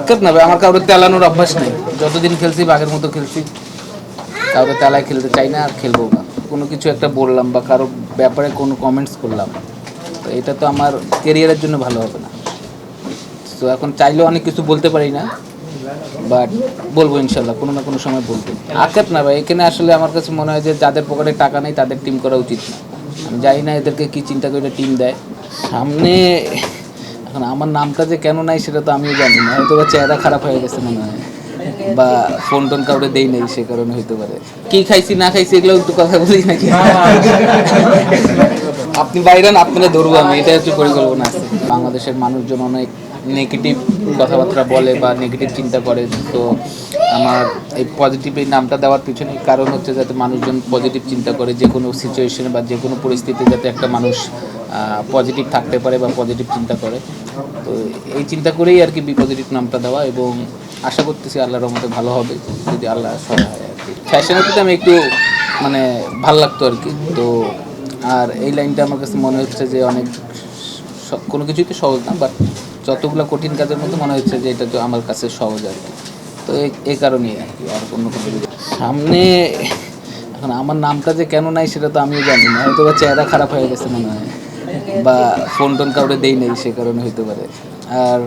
আক্ষেপ না ভাই, আমার কাউকে তেলানোর অভ্যাস নেই। যতদিন খেলছি বাঘের মতো খেলছি, কাউকে তেলায় খেলতে চাই না আর খেলবো না। কোনো কিছু একটা বললাম বা কারো ব্যাপারে কোনো কমেন্টস করলাম, তো এটা তো আমার কেরিয়ারের জন্য ভালো হবে না। তো এখন চাইলেও অনেক কিছু বলতে পারি না, বাট বলবো ইনশাল্লাহ, কোনো না কোনো সময় বলবো। আক্ষেপ না ভাই, এখানে আসলে আমার কাছে মনে হয় যে যাদের পকেটে টাকা নেই তাদের টিম করা উচিত না। আমি জানি না এদেরকে কী চিন্তা করে টিম দেয় সামনে। এখন আমার নামটা যে কেন নাই সেটা তো আমিও জানি না, হয়তো বা চেহারা খারাপ হয়ে গেছে মনে হয়, বা ফোন টোন কাউকে দেই নেই সে কারণে হইতে পারে। কি খাইছি না খাইছি এগুলো একটু কথা বলি নাকি? আপনি বাইরে না, আপনারা ধরবো আমি, এটা হচ্ছে পরিকল্পনা আছে। বাংলাদেশের মানুষজন অনেক নেগেটিভ কথাবার্তা বলে বা নেগেটিভ চিন্তা করে, তো আমার এই পজিটিভ এই নামটা দেওয়ার পিছনে কারণ হচ্ছে যাতে মানুষজন পজিটিভ চিন্তা করে, যে কোনো সিচুয়েশনে বা যে কোনো পরিস্থিতিতে যাতে একটা মানুষ পজিটিভ থাকতে পারে বা পজিটিভ চিন্তা করে। তো এই চিন্তা করেই আর কি বি পজিটিভ নামটা দেওয়া, এবং আশা করতেছি আল্লাহর রহমতে ভালো হবে যদি আল্লাহ সহায় হয় আর কি। ফ্যাশনের প্রতি আমি একটু মানে ভালো লাগতো আর কি। তো আর এই লাইনটা আমার কাছে মনে হচ্ছে যে অনেক কোনো কিছুই তো সহজ না, বাট যতগুলো কঠিন কাজের মধ্যে মনে হচ্ছে যে এটা তো আমার কাছে সহজ আর কি। তো এই কারণেই আর কি, আর অন্য কোনো সামনে। এখন আমার নামটা যে কেন নাই সেটা তো আমিও জানি না, হয়তো বা চেহারা খারাপ হয়ে গেছে মনে হয়, বা ফোন টোন কাউকে দেই নেই সে কারণে হইতে পারে। আর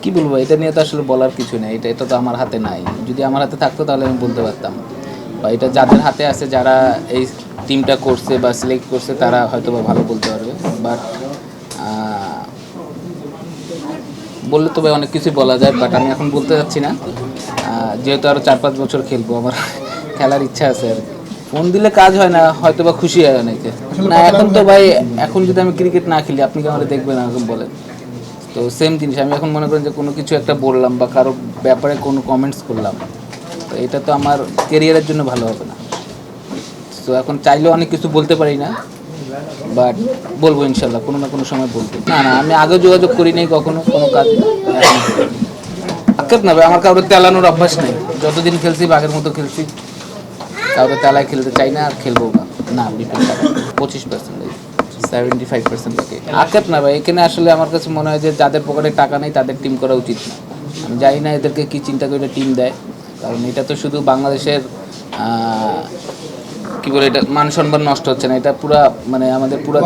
কি বলবো, এটা নিয়ে তো আসলে বলার কিছু নেই, এটা তো আমার হাতে নাই। যদি আমার হাতে থাকতো তাহলে আমি বলতে পারতাম, বা এটা যাদের হাতে আছে, যারা এই টিমটা করছে বা সিলেক্ট করছে, তারা হয়তো বা ভালো বলতে পারবে। বাট বললে তো ভাই অনেক কিছুই বলা যায়, বাট আমি এখন বলতে চাচ্ছি না, যেহেতু আরও 4-5 বছর খেলবো, আমার খেলার ইচ্ছা আছে আর কি। ফোন দিলে কাজ হয় না, হয়তো বা খুশি হয় অনেকে। না এখন তো ভাই, এখন যদি আমি ক্রিকেট না খেলি আপনি কি আমাকে দেখবেন এরকম বলেন? তো সেম জিনিস, আমি এখন মনে করেন যে কোনো কিছু একটা বললাম বা কারো ব্যাপারে কোনো কমেন্টস করলাম, তো এটা তো আমার কেরিয়ারের জন্য ভালো হবে না। তো এখন চাইলেও অনেক কিছু বলতে পারি না, বাট বলবো ইনশাল্লাহ, কোনো না কোনো সময় বলবো। না না, আমি আগে যোগাযোগ করি নাই কখনো কোনো কাজে। আক্ষেপ না ভাই, আমার কাউকে তেলানোর অভ্যাস নেই। যতদিন খেলছি বাঘের মতো খেলছি, কাউকে তেলায় খেলতে চাই না আর খেলবো না। না বিপুল 25%, 75% বাকি। আক্ষেপ না ভাই, এখানে আসলে আমার কাছে মনে হয় যে যাদের পকেটে টাকা নেই তাদের টিম করা উচিত না। আমি জানি না এদেরকে কী চিন্তা করে টিম দেয়, কারণ এটা তো শুধু বাংলাদেশের কী বলে, এটা মান সম্মান নষ্ট হচ্ছে না, এটা পুরা মানে আমাদের পুরো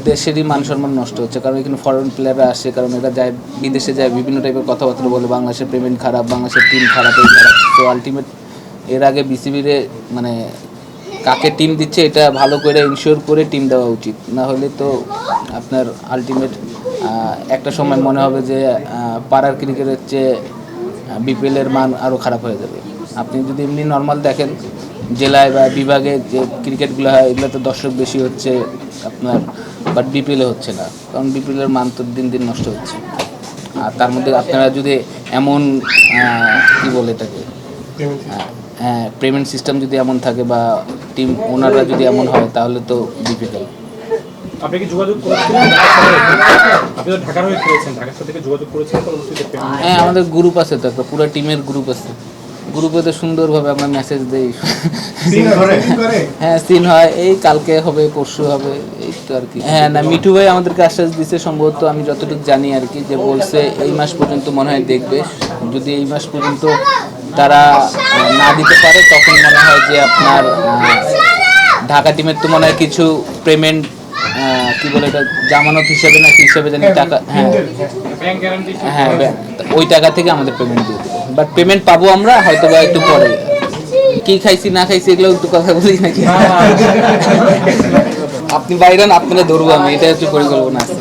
দেশেরই মান সম্মান নষ্ট হচ্ছে। কারণ এখানে ফরেন প্লেয়াররা আসে, কারণ এরা যায় বিদেশে যায়, বিভিন্ন টাইপের কথাবার্তা বলে, বাংলাদেশের পেমেন্ট খারাপ, বাংলাদেশের টিম খারাপ, এই খারাপ। তো আলটিমেট এর আগে বিসিবিরে মানে কাকে টিম দিচ্ছে এটা ভালো করে ইনশিওর করে টিম দেওয়া উচিত, না হলে তো আপনার আলটিমেট একটা সময় মনে হবে যে পাড়ার ক্রিকেটের চেয়ে বিপিএলের মান আরও খারাপ হয়ে যাবে। আপনি যদি এমনি নর্মাল দেখেন, জেলায় বা বিভাগে যে ক্রিকেটগুলো হয় এগুলোতে দর্শক বেশি হচ্ছে আপনার, বাট বিপিএলে হচ্ছে না, কারণ বিপিএলের মান তো দিন দিন নষ্ট হচ্ছে। আর তার মধ্যে আপনারা যদি এমন কী বলে এটাকে, হ্যাঁ পেমেন্ট সিস্টেম যদি এমন থাকে বা টিম ওনাররা যদি এমন হয়, তাহলে তো ডিফিকাল্ট। আপনি কি যোগাযোগ করেছিলেন? আপনি তো ঢাকার হয়ে খেলেছেন, ঢাকার সাথে যোগাযোগ করেছিলেন পরবর্তীতে? হ্যাঁ, আমাদের গ্রুপ আছে তো, একটা পুরো টিমের গ্রুপ আছে। গ্রুপে তো সুন্দরভাবে আমরা মেসেজ দিই। হ্যাঁ সিন হয়, এই কালকে হবে পরশু হবে এই তো আর কি। হ্যাঁ না, মিঠু ভাই আমাদেরকে আশ্বাস দিচ্ছে সম্ভবত, আমি যতটুকু জানি আর কি, যে বলছে এই মাস পর্যন্ত মনে হয় দেখবে। যদি এই মাস পর্যন্ত তারা না দিতে পারে, তখন মনে হয় যে আপনার ঢাকা টিমের তো মনে হয় কিছু পেমেন্ট কি বলে এটা, জামানত হিসেবে না কি হিসেবে জানি টাকা, হ্যাঁ হ্যাঁ ওই টাকা থেকে আমাদের পেমেন্ট দিয়ে দেবে। বাট পেমেন্ট পাবো আমরা হয়তো বা একটু পরে। কি খাইছি না খাইছি এগুলো একটু কথা বলি নাকি? আপনি বাইরে না, আপনারা ধরবো আমি, এটা হচ্ছে পরিকল্পনা আছে।